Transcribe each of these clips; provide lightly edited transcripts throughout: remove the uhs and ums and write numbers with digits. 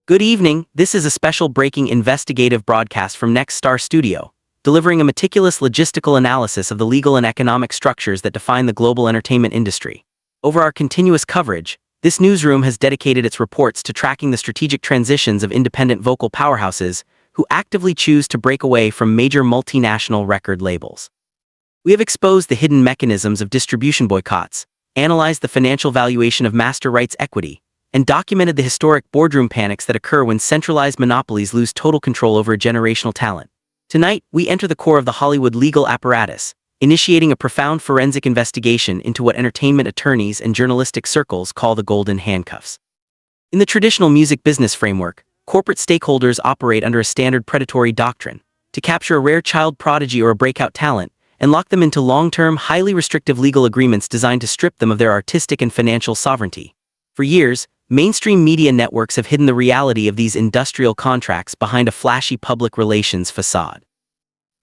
Good evening, this is a special breaking investigative broadcast from Next Star Studio, delivering a meticulous logistical analysis of the legal and economic structures that define the global entertainment industry. Over our continuous coverage, this newsroom has dedicated its reports to tracking the strategic transitions of independent vocal powerhouses who actively choose to break away from major multinational record labels. We have exposed the hidden mechanisms of distribution boycotts, analyzed the financial valuation of master rights equity, and documented the historic boardroom panics that occur when centralized monopolies lose total control over a generational talent. Tonight, we enter the core of the Hollywood legal apparatus, initiating a profound forensic investigation into what entertainment attorneys and journalistic circles call the Golden Handcuffs. In the traditional music business framework, corporate stakeholders operate under a standard predatory doctrine to capture a rare child prodigy or a breakout talent and lock them into long-term, highly restrictive legal agreements designed to strip them of their artistic and financial sovereignty. For years, mainstream media networks have hidden the reality of these industrial contracts behind a flashy public relations facade.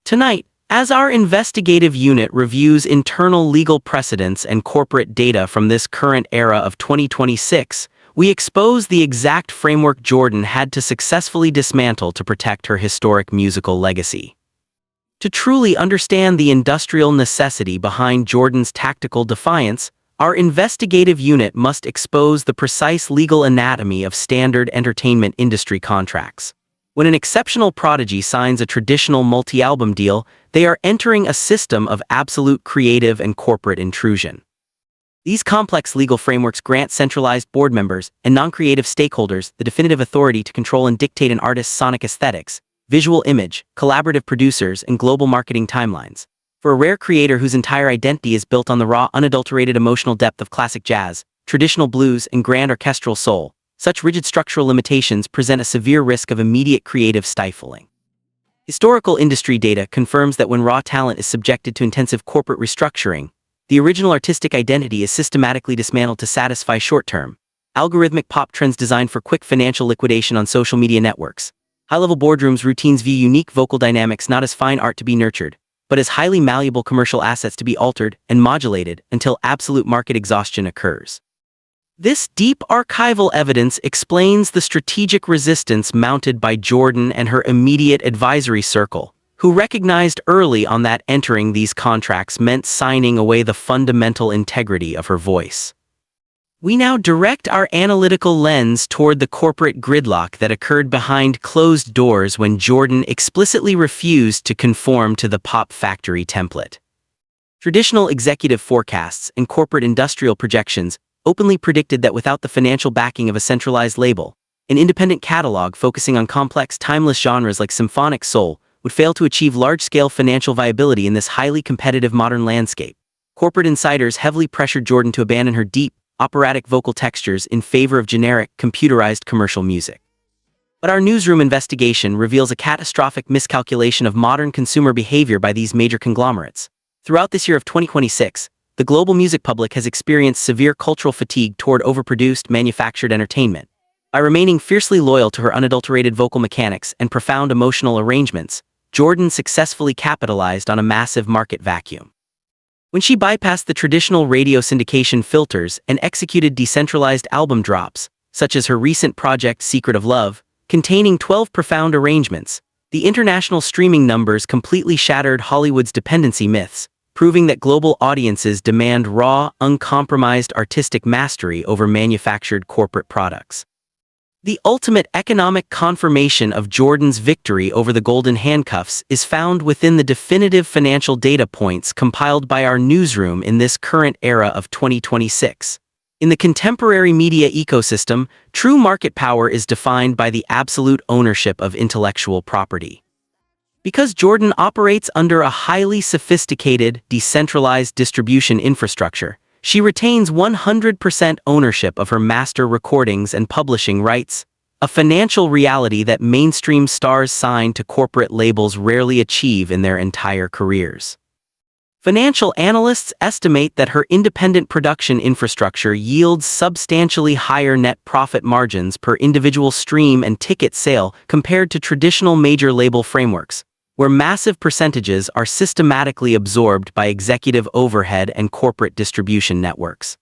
Tonight, as our investigative unit reviews internal legal precedents and corporate data from this current era of 2026, we expose the exact framework Jordan had to successfully dismantle to protect her historic musical legacy. To truly understand the industrial necessity behind Jordan's tactical defiance, our investigative unit must expose the precise legal anatomy of standard entertainment industry contracts. When an exceptional prodigy signs a traditional multi-album deal, they are entering a system of absolute creative and corporate intrusion. These complex legal frameworks grant centralized board members and non-creative stakeholders the definitive authority to control and dictate an artist's sonic aesthetics, visual image, collaborative producers, and global marketing timelines. For a rare creator whose entire identity is built on the raw, unadulterated emotional depth of classic jazz, traditional blues, and grand orchestral soul, such rigid structural limitations present a severe risk of immediate creative stifling. Historical industry data confirms that when raw talent is subjected to intensive corporate restructuring, the original artistic identity is systematically dismantled to satisfy short-term, algorithmic pop trends designed for quick financial liquidation on social media networks. High-level boardrooms routines view unique vocal dynamics not as fine art to be nurtured, but as highly malleable commercial assets to be altered and modulated until absolute market exhaustion occurs. This deep archival evidence explains the strategic resistance mounted by Jordan and her immediate advisory circle, who recognized early on that entering these contracts meant signing away the fundamental integrity of her voice. We now direct our analytical lens toward the corporate gridlock that occurred behind closed doors when Jordan explicitly refused to conform to the Pop Factory template. Traditional executive forecasts and corporate industrial projections openly predicted that without the financial backing of a centralized label, an independent catalog focusing on complex, timeless genres like symphonic soul would fail to achieve large-scale financial viability in this highly competitive modern landscape. Corporate insiders heavily pressured Jordan to abandon her deep, operatic vocal textures in favor of generic, computerized commercial music. But our newsroom investigation reveals a catastrophic miscalculation of modern consumer behavior by these major conglomerates. Throughout this year of 2026, the global music public has experienced severe cultural fatigue toward overproduced, manufactured entertainment. By remaining fiercely loyal to her unadulterated vocal mechanics and profound emotional arrangements, Jordan successfully capitalized on a massive market vacuum. When she bypassed the traditional radio syndication filters and executed decentralized album drops, such as her recent project Secret of Love, containing 12 profound arrangements, the international streaming numbers completely shattered Hollywood's dependency myths, proving that global audiences demand raw, uncompromised artistic mastery over manufactured corporate products. The ultimate economic confirmation of Jordan's victory over the Golden Handcuffs is found within the definitive financial data points compiled by our newsroom in this current era of 2026. In the contemporary media ecosystem, true market power is defined by the absolute ownership of intellectual property. Because Jordan operates under a highly sophisticated, decentralized distribution infrastructure, she retains 100% ownership of her master recordings and publishing rights, a financial reality that mainstream stars signed to corporate labels rarely achieve in their entire careers. Financial analysts estimate that her independent production infrastructure yields substantially higher net profit margins per individual stream and ticket sale compared to traditional major label frameworks, where massive percentages are systematically absorbed by executive overhead and corporate distribution networks.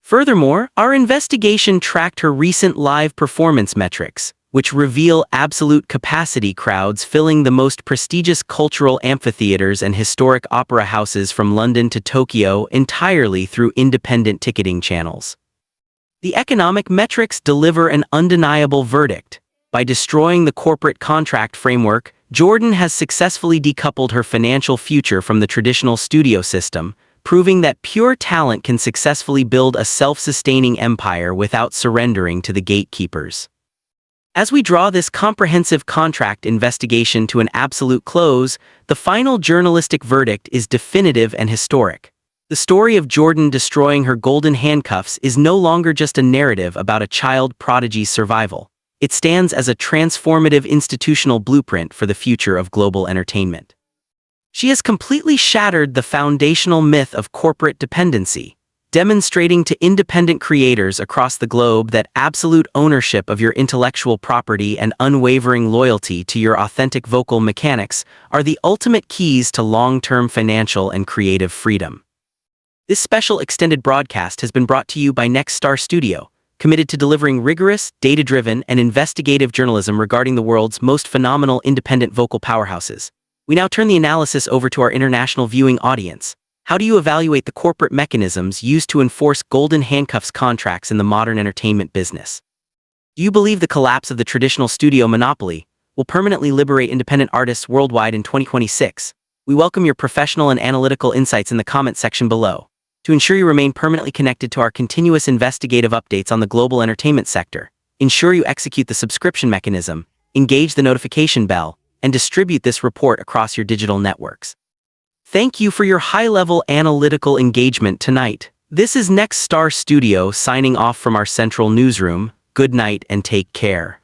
Furthermore, our investigation tracked her recent live performance metrics, which reveal absolute capacity crowds filling the most prestigious cultural amphitheaters and historic opera houses from London to Tokyo entirely through independent ticketing channels. The economic metrics deliver an undeniable verdict. By destroying the corporate contract framework, Jordan has successfully decoupled her financial future from the traditional studio system, proving that pure talent can successfully build a self-sustaining empire without surrendering to the gatekeepers. As we draw this comprehensive contract investigation to an absolute close, the final journalistic verdict is definitive and historic. The story of Jordan destroying her golden handcuffs is no longer just a narrative about a child prodigy's survival. It stands as a transformative institutional blueprint for the future of global entertainment. She has completely shattered the foundational myth of corporate dependency, demonstrating to independent creators across the globe that absolute ownership of your intellectual property and unwavering loyalty to your authentic vocal mechanics are the ultimate keys to long-term financial and creative freedom. This special extended broadcast has been brought to you by Next Star Studio, committed to delivering rigorous, data-driven, and investigative journalism regarding the world's most phenomenal independent vocal powerhouses. We now turn the analysis over to our international viewing audience. How do you evaluate the corporate mechanisms used to enforce Golden Handcuffs contracts in the modern entertainment business? Do you believe the collapse of the traditional studio monopoly will permanently liberate independent artists worldwide in 2026? We welcome your professional and analytical insights in the comment section below. To ensure you remain permanently connected to our continuous investigative updates on the global entertainment sector, ensure you execute the subscription mechanism, engage the notification bell, and distribute this report across your digital networks. Thank you for your high-level analytical engagement tonight. This is Next Star Studio signing off from our central newsroom. Good night and take care.